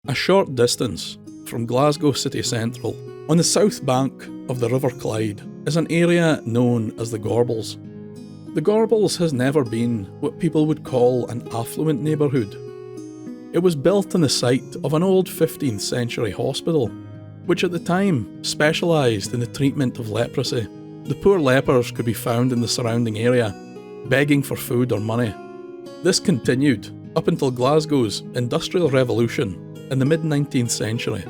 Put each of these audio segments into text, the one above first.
A short distance from Glasgow city central, on the south bank of the River Clyde, is an area known as the Gorbals. The Gorbals has never been what people would call an affluent neighbourhood. It was built on the site of an old 15th century hospital, which at the time specialised in the treatment of leprosy. The poor lepers could be found in the surrounding area, begging for food or money. This continued up until Glasgow's Industrial Revolution in the mid-19th century.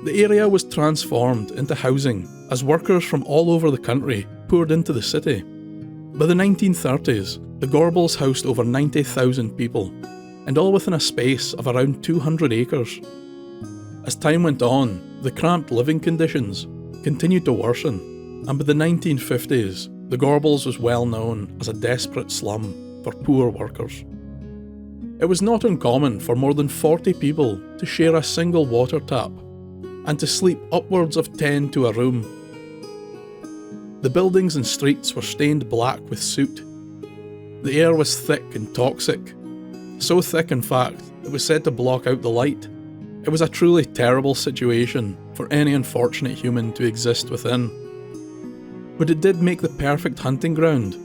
The area was transformed into housing as workers from all over the country poured into the city. By the 1930s, the Gorbals housed over 90,000 people, and all within a space of around 200 acres. As time went on, the cramped living conditions continued to worsen, and by the 1950s, the Gorbals was well known as a desperate slum for poor workers. It was not uncommon for more than 40 people to share a single water tap, and to sleep upwards of 10 to a room. The buildings and streets were stained black with soot. The air was thick and toxic, so thick in fact it was said to block out the light. It was a truly terrible situation for any unfortunate human to exist within. But it did make the perfect hunting ground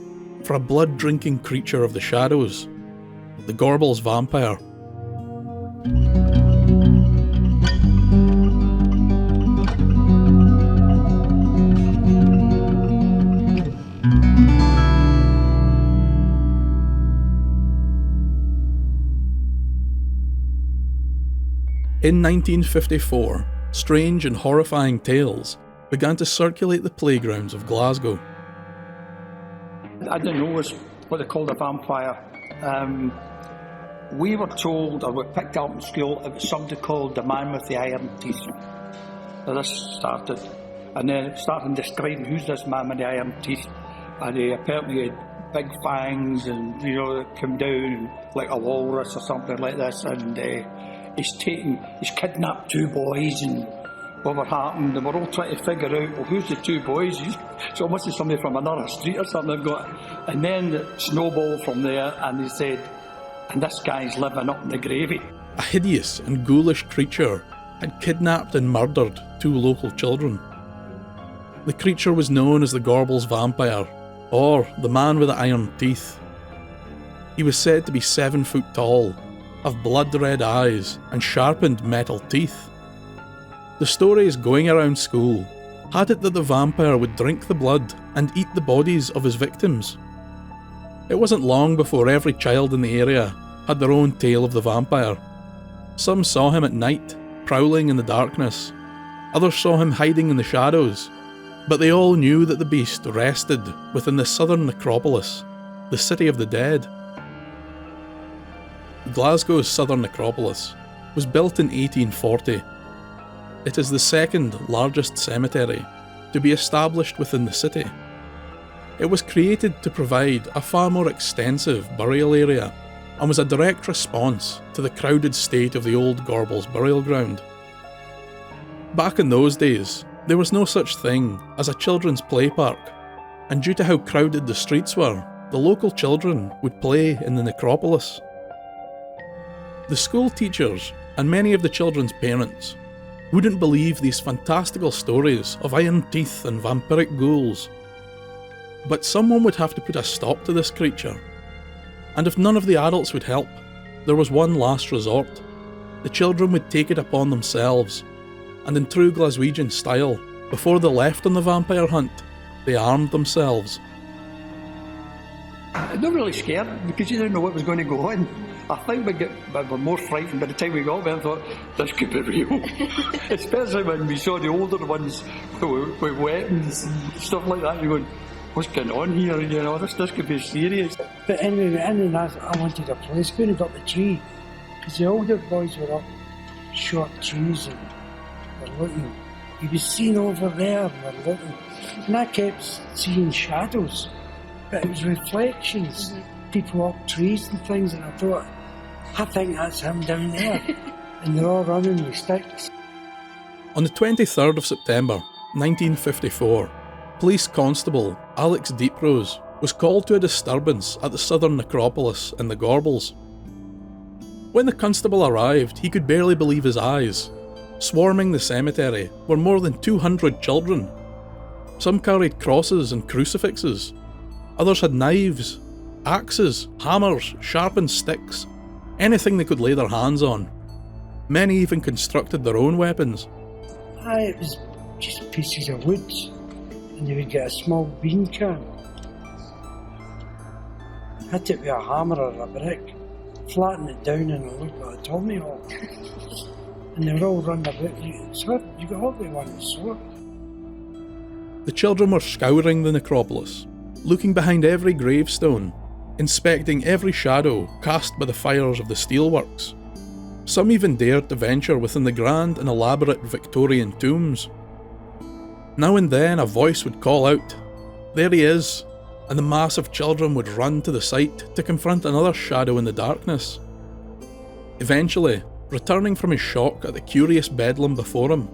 for a blood-drinking creature of the shadows, the Gorbals Vampire. In 1954, strange and horrifying tales began to circulate the playgrounds of Glasgow. I didn't know what they called a vampire. We were told, or we picked up in school, it was somebody called the man with the iron teeth. So this started, and then it started describing who's this man with the iron teeth, and he apparently had big fangs, and come down like a walrus or something like this, and he's kidnapped two boys, and what happened, and we're all trying to figure out, well, who's the two boys? So it must be somebody from another street or something. And then it snowballed from there, and they said, and this guy's living up in the gravy. A hideous and ghoulish creature had kidnapped and murdered two local children. The creature was known as the Gorbals Vampire, or the man with the iron teeth. He was said to be 7 foot tall, have blood-red eyes and sharpened metal teeth. The stories going around school had it that the vampire would drink the blood and eat the bodies of his victims. It wasn't long before every child in the area had their own tale of the vampire. Some saw him at night, prowling in the darkness. Others saw him hiding in the shadows. But they all knew that the beast rested within the southern Necropolis, the city of the dead. Glasgow's southern Necropolis was built in 1840. It is the second largest cemetery to be established within the city. It was created to provide a far more extensive burial area and was a direct response to the crowded state of the old Gorbals Burial Ground. Back in those days, there was no such thing as a children's play park, and due to how crowded the streets were, the local children would play in the necropolis. The school teachers and many of the children's parents wouldn't believe these fantastical stories of iron teeth and vampiric ghouls. But someone would have to put a stop to this creature. And if none of the adults would help, there was one last resort. The children would take it upon themselves, and in true Glaswegian style, before they left on the vampire hunt, they armed themselves. I'm not really scared, because you didn't know what was going to go on. I think we were more frightened by the time we got there and thought, this could be real. Especially when we saw the older ones with weapons and stuff like that. You're going, what's going on here? This could be serious. But anyway, we went in and I wanted a place going up the tree. Because the older boys were up short trees and were looking. He was seen over there and were looking. And I kept seeing shadows. But it was reflections. People up trees and things, and I thought, I think that's him down there. And they're all running with sticks. On the 23rd of September 1954, Police Constable Alex Deeprose was called to a disturbance at the southern necropolis in the Gorbals. When the constable arrived, he could barely believe his eyes. Swarming the cemetery were more than 200 children. Some carried crosses and crucifixes. Others had knives, axes, hammers, sharpened sticks, anything they could lay their hands on. Many even constructed their own weapons. It was just pieces of wood, and they would get a small bean can. Hit it with a hammer or a brick, flatten it down and it looked like a tomahawk. And they were all running about. You got up with one sword. The children were scouring the necropolis, looking behind every gravestone, inspecting every shadow cast by the fires of the steelworks. Some even dared to venture within the grand and elaborate Victorian tombs. Now and then a voice would call out, "There he is," and the mass of children would run to the site to confront another shadow in the darkness. Eventually, returning from his shock at the curious bedlam before him,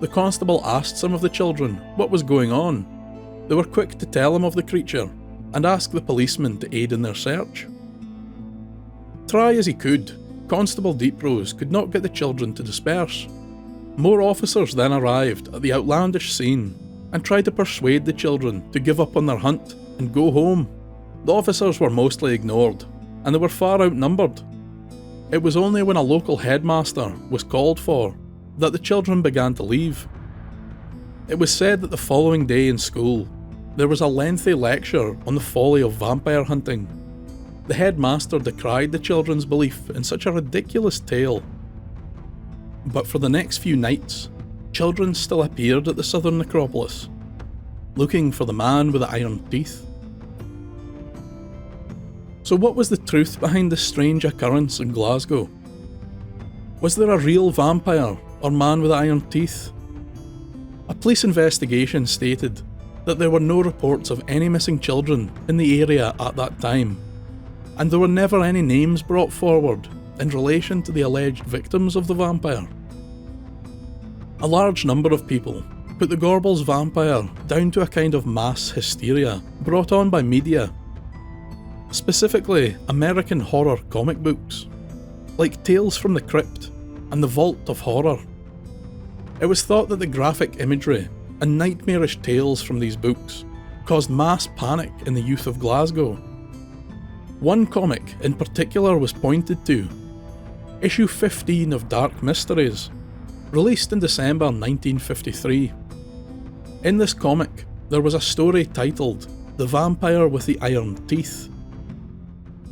the constable asked some of the children what was going on. They were quick to tell him of the creature and ask the policemen to aid in their search. Try as he could, Constable Deeprose could not get the children to disperse. More officers then arrived at the outlandish scene and tried to persuade the children to give up on their hunt and go home. The officers were mostly ignored, and they were far outnumbered. It was only when a local headmaster was called for that the children began to leave. It was said that the following day in school, there was a lengthy lecture on the folly of vampire hunting. The headmaster decried the children's belief in such a ridiculous tale. But for the next few nights, children still appeared at the southern necropolis, looking for the man with the iron teeth. So what was the truth behind this strange occurrence in Glasgow? Was there a real vampire or man with iron teeth? A police investigation stated that there were no reports of any missing children in the area at that time, and there were never any names brought forward in relation to the alleged victims of the vampire. A large number of people put the Gorbals Vampire down to a kind of mass hysteria brought on by media, specifically American horror comic books, like Tales from the Crypt and The Vault of Horror. It was thought that the graphic imagery and nightmarish tales from these books caused mass panic in the youth of Glasgow. One comic in particular was pointed to, issue 15 of Dark Mysteries, released in December 1953. In this comic, there was a story titled The Vampire with the Iron Teeth.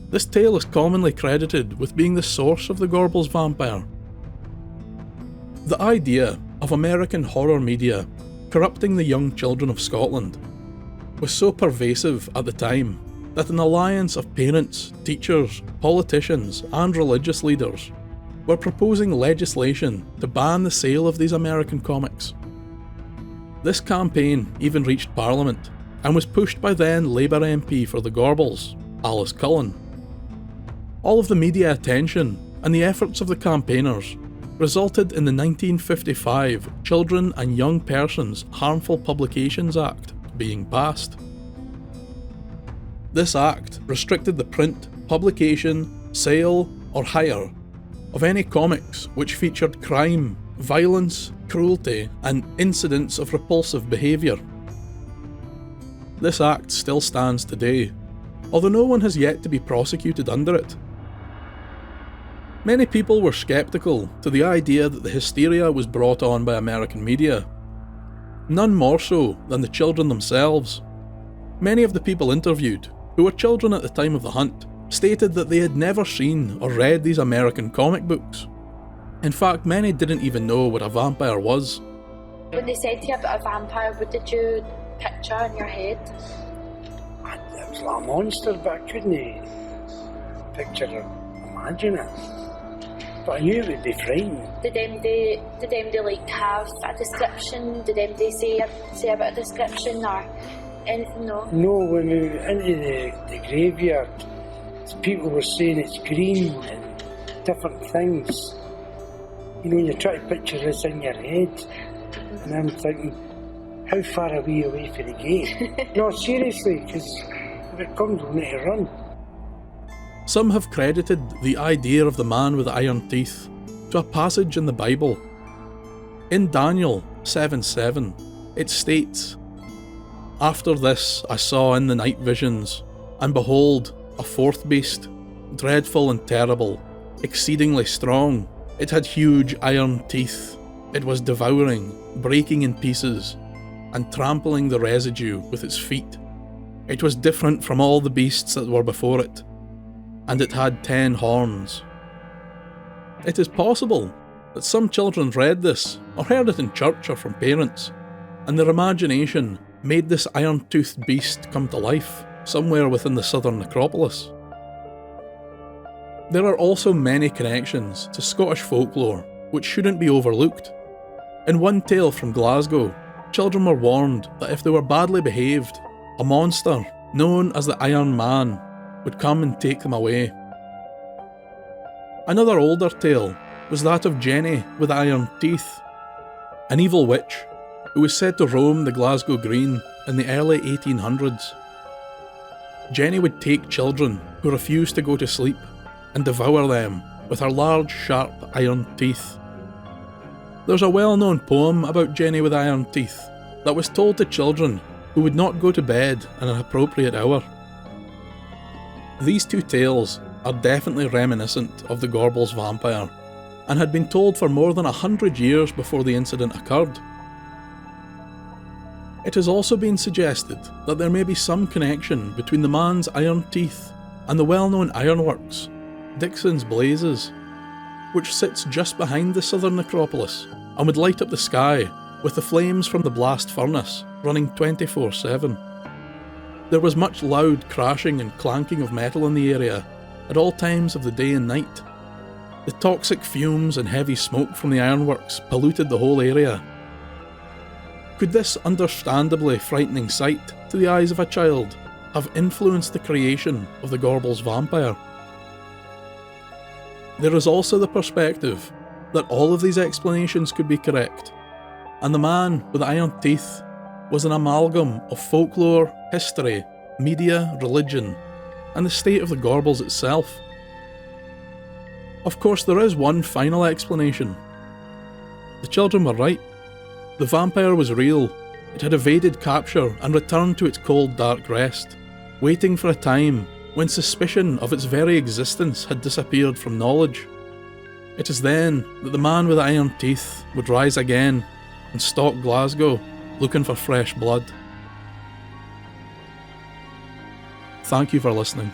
This tale is commonly credited with being the source of the Gorbals Vampire. The idea of American horror media corrupting the young children of Scotland was so pervasive at the time that an alliance of parents, teachers, politicians and religious leaders were proposing legislation to ban the sale of these American comics. This campaign even reached Parliament and was pushed by then Labour MP for the Gorbals, Alice Cullen. All of the media attention and the efforts of the campaigners resulted in the 1955 Children and Young Persons Harmful Publications Act being passed. This act restricted the print, publication, sale or hire of any comics which featured crime, violence, cruelty and incidents of repulsive behaviour. This act still stands today, although no one has yet to be prosecuted under it. Many people were sceptical to the idea that the hysteria was brought on by American media, none more so than the children themselves. Many of the people interviewed, who were children at the time of the hunt, stated that they had never seen or read these American comic books. In fact, many didn't even know what a vampire was. When they said to you about a vampire, what did you picture in your head? It was like a monster, but I couldn't picture or imagine it. But I knew it would be frightening. Did they like have a description? Did they say about a description or anything? No. No, when we went into the graveyard, people were saying it's green and different things. You know, when you try to picture this in your head, and I'm thinking, how far are we away from the gate? No, seriously, because if it comes, we'll need to run. Some have credited the idea of the man with the iron teeth to a passage in the Bible. In Daniel 7:7, it states, "After this I saw in the night visions, and behold, a fourth beast, dreadful and terrible, exceedingly strong. It had huge iron teeth. It was devouring, breaking in pieces, and trampling the residue with its feet. It was different from all the beasts that were before it, and it had 10 horns." It is possible that some children read this, or heard it in church or from parents, and their imagination made this iron-toothed beast come to life somewhere within the southern necropolis. There are also many connections to Scottish folklore which shouldn't be overlooked. In one tale from Glasgow, children were warned that if they were badly behaved, a monster known as the Iron Man would come and take them away. Another older tale was that of Jenny with iron teeth, an evil witch who was said to roam the Glasgow Green in the early 1800s. Jenny would take children who refused to go to sleep and devour them with her large, sharp iron teeth. There's a well-known poem about Jenny with iron teeth that was told to children who would not go to bed at an appropriate hour. These two tales are definitely reminiscent of the Gorbals Vampire and had been told for more than 100 years before the incident occurred. It has also been suggested that there may be some connection between the man's iron teeth and the well-known ironworks, Dixon's Blazes, which sits just behind the southern necropolis and would light up the sky with the flames from the blast furnace running 24/7. There was much loud crashing and clanking of metal in the area at all times of the day and night. The toxic fumes and heavy smoke from the ironworks polluted the whole area. Could this understandably frightening sight to the eyes of a child have influenced the creation of the Gorbals Vampire? There is also the perspective that all of these explanations could be correct, and the man with the iron teeth was an amalgam of folklore, history, media, religion, and the state of the Gorbals itself. Of course, there is one final explanation. The children were right. The vampire was real. It had evaded capture and returned to its cold, dark rest, waiting for a time when suspicion of its very existence had disappeared from knowledge. It is then that the man with the iron teeth would rise again and stalk Glasgow, looking for fresh blood. Thank you for listening.